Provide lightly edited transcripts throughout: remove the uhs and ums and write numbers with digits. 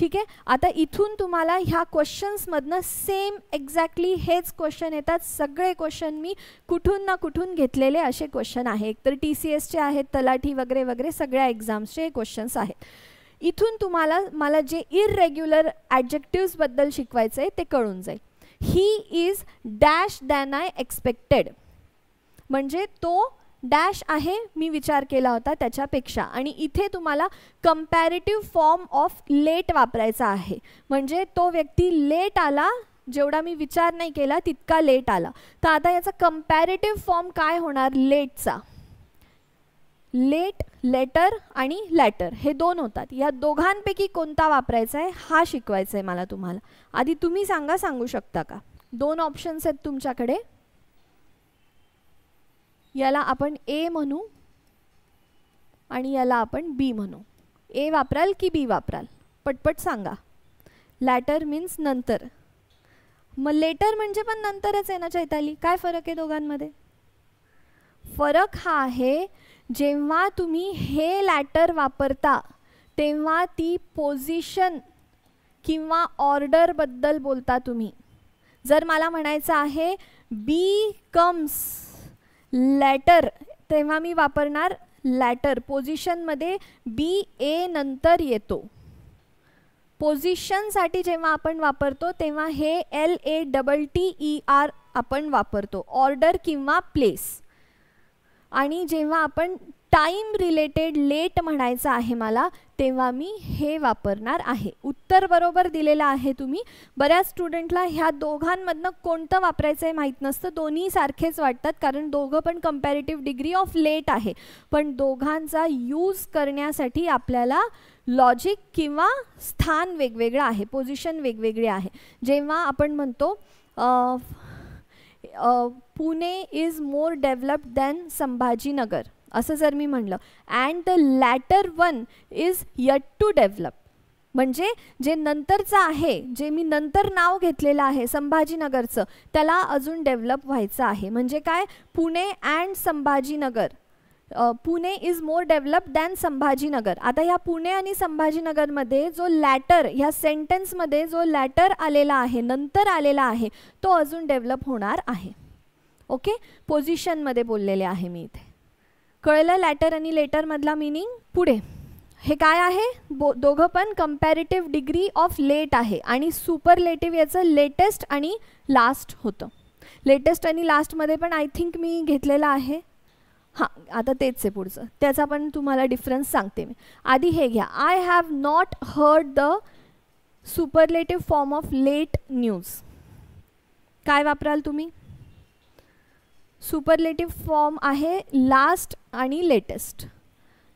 ठीक आहे. आता इथून तुम्हाला ह्या क्वेश्चन्समधनं सेम एक्झॅक्टली हेच क्वेश्चन येतात. सगळे क्वेश्चन मी कुठून ना कुठून घेतलेले असे क्वेश्चन आहे. एकतर TCSचे आहेत, तलाठी वगैरे वगैरे सगळ्या एक्झाम्सचे क्वेश्चन्स आहेत. इथून तुम्हाला मला जे इररेग्युलर ॲडजेक्टिव्सबद्दल शिकवायचं आहे ते कळून जाईल. He is dash than I expected, म्हणजे तो डॅश आहे मी विचार केला होता त्याच्यापेक्षा. आणि इथे तुम्हाला कंपॅरेटिव्ह फॉर्म ऑफ लेट वापरायचा आहे, म्हणजे तो व्यक्ती लेट आला, जेवढा मी विचार नाही केला तितका लेट आला. तर आता याचा कंपॅरेटिव्ह फॉर्म काय होणार लेटचा? लेट, लेटर आणि लॅटर हे दोन होतात. या दोघांपैकी कोणता वापरायचा आहे हा शिकवायचा आहे मला तुम्हाला. आधी तुम्ही सांगा, सांगू शकता का? दोन ऑप्शन्स आहेत तुमच्याकडे. याला आपण ए म्हणू आणि याला आपण बी म्हणू. ए वापराल की बी वापराल? पटपट सांगा. लॅटर मीन्स नंतर, मग लेटर म्हणजे पण नंतरच आहे ना चैताली. काय फरक आहे दोघांमध्ये? फरक हा आहे जेव्हा तुम्ही हे लॅटर वापरता तेव्हा ती पोझिशन किंवा ऑर्डर बद्दल बोलता तुम्ही. जर मला म्हणायचं आहे बी कम्स लॅटर, तेव्हा मी वापरणार लॅटर. पोझिशनमध्ये बी ए नंतर येतो. पोझिशनसाठी जेव्हा आपण वापरतो तेव्हा हे LATTER आपण वापरतो, ऑर्डर किंवा प्लेस. आणि जेव्हा आपण टाइम रिलेटेड लेट म्हणायचं आहे मला, तेव्हा मी हे वापरणार आहे. उत्तर बरोबर दिलेलं आहे तुम्ही. बऱ्याच स्टुडंटला ह्या दोघांमधनं कोणतं वापरायचं आहे माहीत नसतं. दोन्ही सारखेच वाटतात कारण दोघं पण कंपॅरेटिव्ह डिग्री ऑफ लेट आहे. पण दोघांचा यूज करण्यासाठी आपल्याला लॉजिक किंवा स्थान वेगवेगळं आहे, पोझिशन वेगवेगळे आहे. जेव्हा आपण म्हणतो Pune is more developed than Sambhajinagar, असं जर मी म्हणलं, and the latter one is yet to develop, म्हणजे जे नंतरचं आहे, जे मी नंतर नाव घेतलेलं आहे संभाजीनगरचं, त्याला अजून डेव्हलप व्हायचं आहे. म्हणजे काय? Pune and Sambhajinagar, Pune is more developed than Sambhajinagar. आता ह्या पुणे आणि संभाजीनगरमध्ये जो लॅटर, ह्या सेंटेन्समध्ये जो लॅटर आलेला आहे, नंतर आलेला आहे, तो अजून डेव्हलप होणार आहे. ओके, पोझिशनमध्ये बोललेले आहे मी इथे. कळलं लॅटर आणि लेटरमधला मिनिंग? पुढे हे काय आहे? दोघं पण कंपॅरेटिव्ह डिग्री ऑफ लेट आहे. आणि सुपरलेटिव्ह याचं लेटेस्ट आणि लास्ट होतं. लेटेस्ट आणि लास्टमध्ये पण आय थिंक मी घेतलेलं आहे. हां, आता तेच आहे पुढचं, त्याचा पण तुम्हाला डिफरन्स सांगते मी. आधी हे घ्या, I have not heard the superlative form of late news. काय वापराल तुम्ही? सुपरलेटिव्ह फॉर्म आहे लास्ट आणि लेटेस्ट.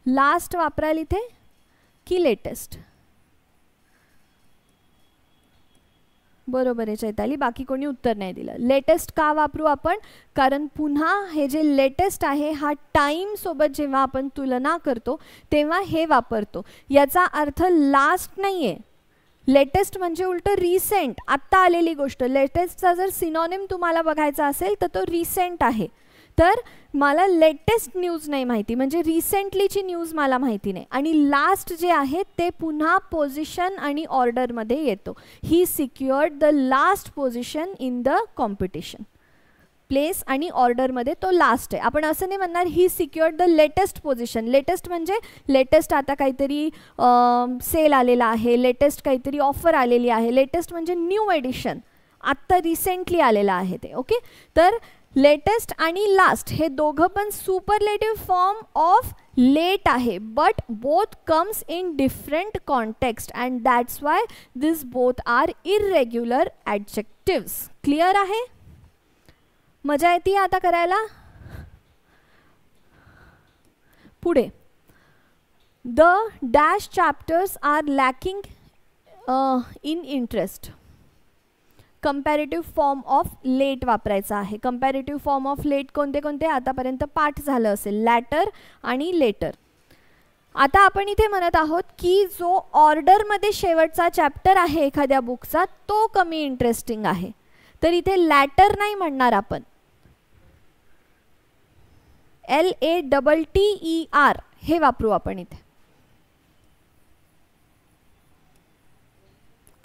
लास्ट वापराल इथे की लेटेस्ट? बरोबर आहे चैताली, बाकी कोणी उत्तर नाही दिलं. लेटेस्ट का वापरू आपण? कारण पुन्हा हे जे लेटेस्ट आहे हा टाइम सोबत जेव्हा आपण तुलना करतो तेव्हा हे वापरतो. याचा अर्थ लास्ट नाही आहे. लेटेस्ट म्हणजे उलट रिसेंट, आत्ता आलेली गोष्ट. लेटेस्टचा जर सिनॉनिम तुम्हाला बघायचा असेल तर तो रिसेंट आहे. तर मला लेटेस्ट न्यूज नाही माहिती, म्हणजे रिसेंटलीची न्यूज मला माहिती नाही. आणि लास्ट जे आहे ते पुन्हा पोझिशन आणि ऑर्डरमध्ये येतो. He secured the last position in the competition. Place आणि ऑर्डरमध्ये तो लास्ट आहे. आपण असं नाही म्हणणार he secured the latest position. Latest म्हणजे लेटेस्ट आता काहीतरी सेल आलेला आहे, लेटेस्ट काहीतरी ऑफर आलेली आहे. लेटेस्ट म्हणजे न्यू एडिशन, आत्ता रिसेंटली आलेलं आहे ते. ओके, तर लेटेस्ट आणि लास्ट हे दोघं पण सुपरलेटिव्ह फॉर्म ऑफ लेट आहे. But both comes in different context and that's why this both are irregular adjectives. Clear आहे? मजा येते आता करायला? पुढे, the dash chapters are lacking in interest. Comparative form of late वापरायचा आहे. कंपॅरेटिव्ह फॉर्म ऑफ लेट कोणते कोणते आतापर्यंत पाठ झालं असेल? लॅटर आणि लेटर. आता आपण इथे म्हणत आहोत की जो ऑर्डरमध्ये शेवटचा चॅप्टर आहे एखाद्या बुकचा तो कमी इंटरेस्टिंग आहे. तर इथे लॅटर नाही म्हणणार आपण, LATTER हे वापरू आपण इथे.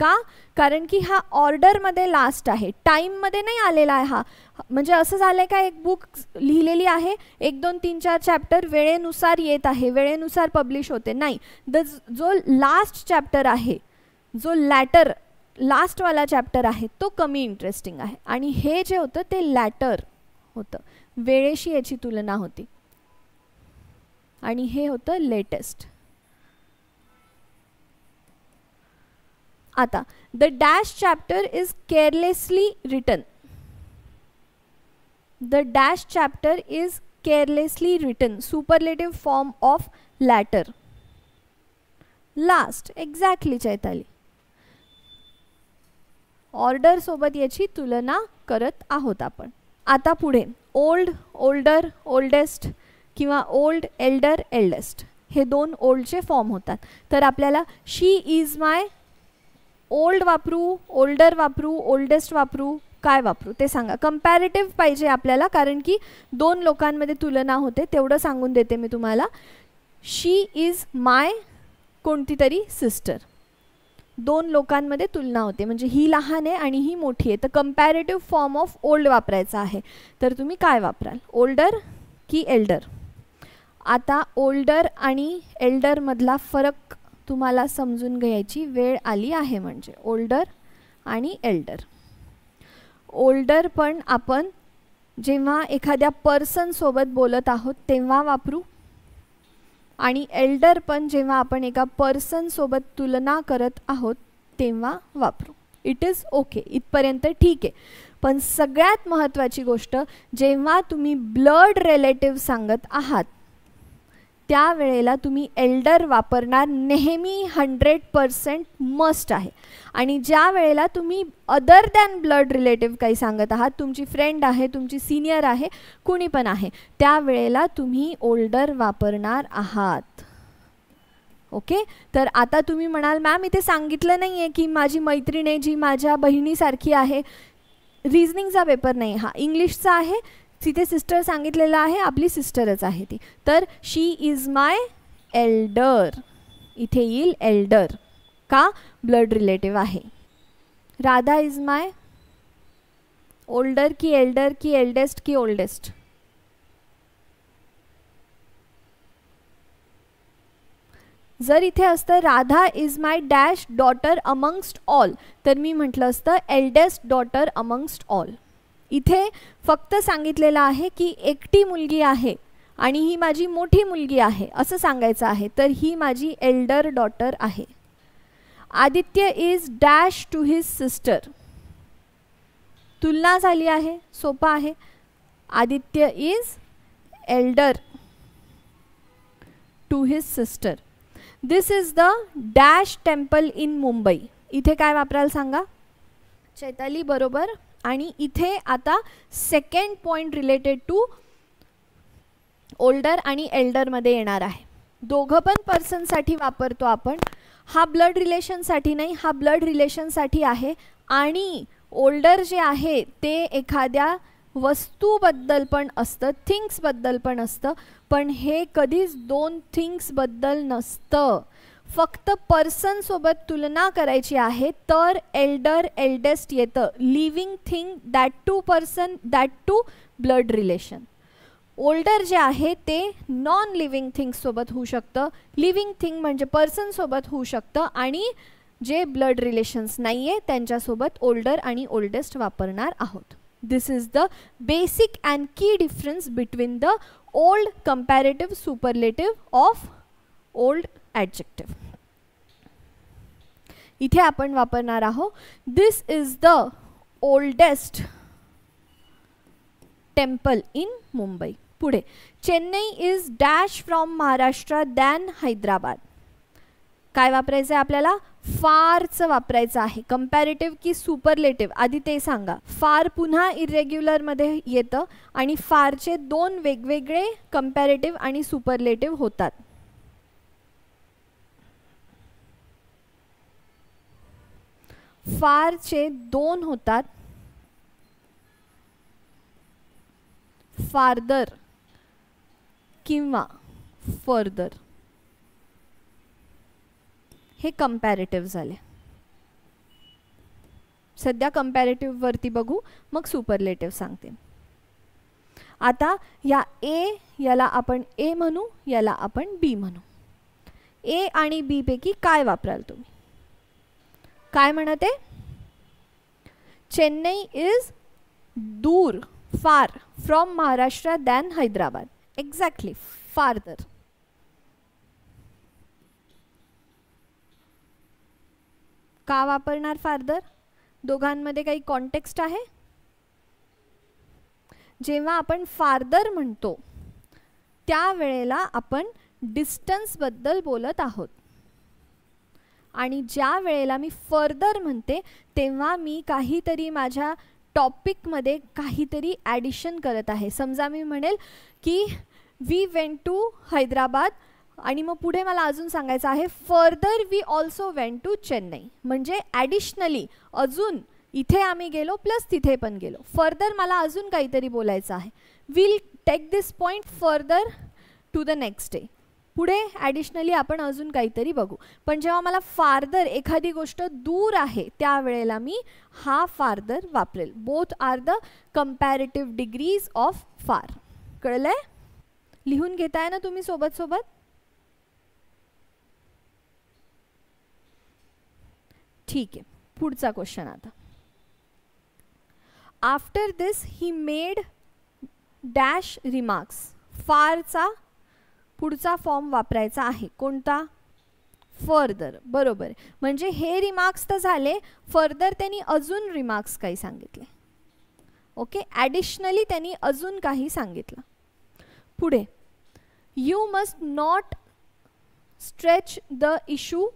का? कारण की हा ऑर्डरमध्ये लास्ट आहे, टाईममध्ये नाही आलेला आहे हा. म्हणजे असं झालं का एक बुक लिहिलेली आहे, 1 2 3 4 चॅप्टर वेळेनुसार येत आहे, वेळेनुसार पब्लिश होते, नाही. जो लास्ट चॅप्टर आहे, जो लॅटर लास्टवाला चॅप्टर आहे तो कमी इंटरेस्टिंग आहे. आणि हे जे होतं ते लॅटर होतं, वेळेशी याची तुलना होती. आणि हे होतं लेटेस्ट. आता the dash chapter is carelessly written. The dash chapter is carelessly written, superlative form of latter. Last, exactly Chaitali. Order सोबत याची तुलना करत आहोत आपण. आता पुढे ओल्ड, ओल्डर, ओल्डेस्ट किंवा ओल्ड, एल्डर, एल्डेस्ट हे 2 ओल्डचे फॉर्म होतात. तर आपल्याला शी इज माय ओल्ड वापरू, ओल्डर वापरू, ओल्डेस्ट वापरू, काय वापरू ते सांगा. कंपॅरेटिव्ह पाहिजे आपल्याला, कारण की 2 लोकांमध्ये तुलना होते, तेवढं सांगून देते मी तुम्हाला. शी इज माय कोणती तरी सिस्टर, 2 लोकांमध्ये तुलना होते, म्हणजे ही लहान आहे आणि ही मोठी आहे, तर कंपॅरेटिव्ह फॉर्म ऑफ ओल्ड वापरायचा आहे. तर तुम्ही काय वापराल, ओल्डर की एल्डर? आता ओल्डर आणि एल्डरमधला फरक तुम्हाला समजून घ्यायची वेळ आली आहे. म्हणजे ओल्डर आणि एल्डर. ओल्डर पण आपण जेव्हा एखाद्या पर्सन सोबत बोलत आहोत तेव्हा वापरू, आणि एल्डर पण जेव्हा आपण एका पर्सन सोबत तुलना करत आहोत तेव्हा वापरू. इट इज ओके, इथपर्यंत ठीक आहे. पण सगळ्यात महत्त्वाची गोष्ट, जेव्हा तुम्ही ब्लड रिलेटिव्ह सांगत आहात त्यावेळेला तुम्ही एल्डर वापरणार नेहमी 100% मस्ट आहे. आणि ज्या वेळेला तुम्ही अदर दॅन ब्लड रिलेटिव्ह काही सांगत आहात, तुमची फ्रेंड आहे, तुमची सिनियर आहे, कुणी पण आहे, त्यावेळेला तुम्ही ओल्डर वापरणार आहात. ओके. तर आता तुम्ही म्हणाल मॅम इथे सांगितलं नाही आहे की माझी मैत्रीण आहे जी माझ्या बहिणीसारखी आहे. रिझनिंगचा पेपर नाही हा, इंग्लिशचा आहे. तिथे सिस्टर सांगितलेलं आहे, आपली सिस्टरच आहे ती. तर शी इज माय एल्डर, इथे येईल एल्डर, का? ब्लड रिलेटिव्ह आहे. राधा इज माय ओल्डर की एल्डर की एल्डेस्ट की ओल्डेस्ट? जर इथे असतं Radha is my dash daughter amongst all, तर मी म्हटलं असतं एल्डेस्ट डॉटर अमंगस्ट ऑल. इथे फक्त सांगितलेलं आहे की एकटी मुलगी आहे आणि ही माझी मोठी मुलगी आहे असं सांगायचं आहे, तर ही माझी एल्डर डॉटर आहे. Aditya is dash to his sister, तुलना झाली आहे, सोपा आहे. Aditya is elder to his sister. This is the dash temple in Mumbai, इथे काय वापराल सांगा? चैताली बरोबर. आणि इथे आता second point related to older आणि एल्डरमध्ये येणार आहे. दोघं पण पर्सनसाठी वापरतो आपण. हा ब्लड रिलेशनसाठी नाही, हा ब्लड रिलेशनसाठी आहे. आणि ओल्डर जे आहे ते एखाद्या वस्तूबद्दल पण असतं, थिंग्सबद्दल पण असतं, पण हे कधीच 2 थिंग्सबद्दल नसतं. फक्त पर्सन सोबत तुलना करायची आहे तर एल्डर एल्डेस्ट येतं. Living thing, that too person, that too blood relation. Older जे आहे ते नॉन लिव्हिंग थिंग्स सोबत होऊ शकतं, लिव्हिंग थिंग म्हणजे पर्सन सोबत होऊ शकतं, आणि जे ब्लड रिलेशन्स नाही आहे त्यांच्यासोबत ओल्डर आणि ओल्डेस्ट वापरणार आहोत. This is the basic and key difference between the old comparative superlative of old adjective. इथे आपण वापरणार आहोत this is the oldest temple in Mumbai. पुढे Chennai is dash from Maharashtra than Hyderabad. काय वापरायचं आहे आपल्याला? फारचं वापरायचं आहे. कंपॅरेटिव्ह की सुपरलेटिव्ह आधी ते सांगा. फार पुन्हा इरेग्युलरमध्ये येतं आणि फारचे 2 वेगवेगळे कंपॅरेटिव्ह आणि सुपरलेटिव्ह होतात. फारचे 2 होतात, फार्दर किंवा फर्दर. हे कंपॅरेटिव्ह झाले. सध्या कंपॅरेटिव्ह वरती बघू, मग सुपरलेटिव्ह सांगते. आता या ए याला आपण ए म्हणू, याला आपण बी म्हणू. ए आणि बी पैकी काय वापराल तुम्ही? काय म्हणते? चेन्नई इज दूर, far from Maharashtra than Hyderabad. Exactly, फारदर. का वापरणार फारदर? दोघांमध्ये काही कॉन्टेक्स्ट आहे? जेव्हा आपण फारदर म्हणतो त्यावेळेला आपण डिस्टन्स बद्दल बोलत आहोत, आणि ज्या वेळेला मी फर्दर म्हणते तेव्हा मी काहीतरी माझ्या टॉपिकमध्ये काहीतरी ॲडिशन करत आहे. समजा मी म्हणेल की वी वेंट टू हैदराबाद, आणि मग पुढे मला अजून सांगायचं आहे further we also went to Chennai, म्हणजे ॲडिशनली अजून इथे आम्ही गेलो प्लस तिथे पण गेलो. फर्दर मला अजून काहीतरी बोलायचं आहे. Will take this point further to the next day. पुढे ॲडिशनली आपण अजून काहीतरी बघू. पण जेव्हा मला फारदर, एखादी गोष्ट दूर आहे, त्यावेळेला मी हा फारदर वापरेल. Both are the comparative degrees of far. कळलंय? लिहून घेताय ना तुम्ही सोबत सोबत? ठीक आहे, पुढचा क्वेश्चन आता. After this he made dash remarks. फारचा पुढचा फॉर्म वापरायचा आहे. कोणता? फर्दर. बरोबर. म्हणजे हे रिमार्क्स तर झाले, फर्दर त्यांनी अजून रिमार्क्स काही सांगितले. ओके, ॲडिशनली त्यांनी अजून काही सांगितलं. पुढे, you must not stretch the issue.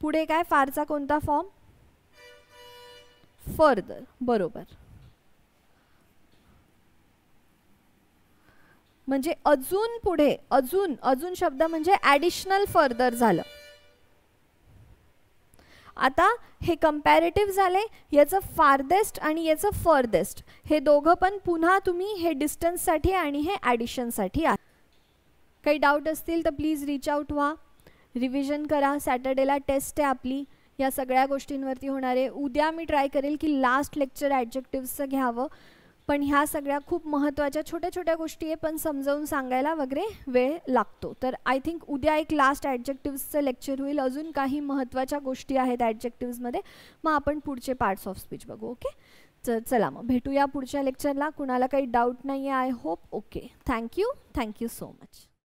पुढे काय? फारचा कोणता फॉर्म? फर्दर. बरोबर. म्हणजे अजून पुढे, अजून, अजून शब्द म्हणजे ॲडिशनल फर्दर झालं. आता हे कंपॅरेटिव्ह झाले, याचं फारदेस्ट आणि याचं फर्देस्ट, हे दोघं पण पुन्हा तुम्ही हे डिस्टन्ससाठी आणि हे ॲडिशनसाठी आहे. काही डाऊट असतील तर प्लीज रीच आउट व्हा. रिव्हिजन करा. सॅटर्डेला टेस्ट आहे आपली, या सगळ्या गोष्टींवरती होणार आहे. उद्या मी ट्राय करेल की लास्ट लेक्चर ॲडजेक्टिव्हचं घ्यावं, पण ह्या सगळ्या खूप महत्त्वाच्या छोट्या छोट्या गोष्टी आहे, पण समजावून सांगायला वगैरे वेळ लागतो. तर आय थिंक उद्या एक लास्ट ॲडजेक्टिव्हचं लेक्चर होईल. अजून काही महत्त्वाच्या गोष्टी आहेत ॲडजेक्टिव्हजमध्ये, मग आपण पुढचे पार्ट्स ऑफ स्पीच बघू. ओके, तर चला मग भेटूया पुढच्या लेक्चरला. कुणाला काही डाऊट नाही आहे? I hope. Okay, thank you so much.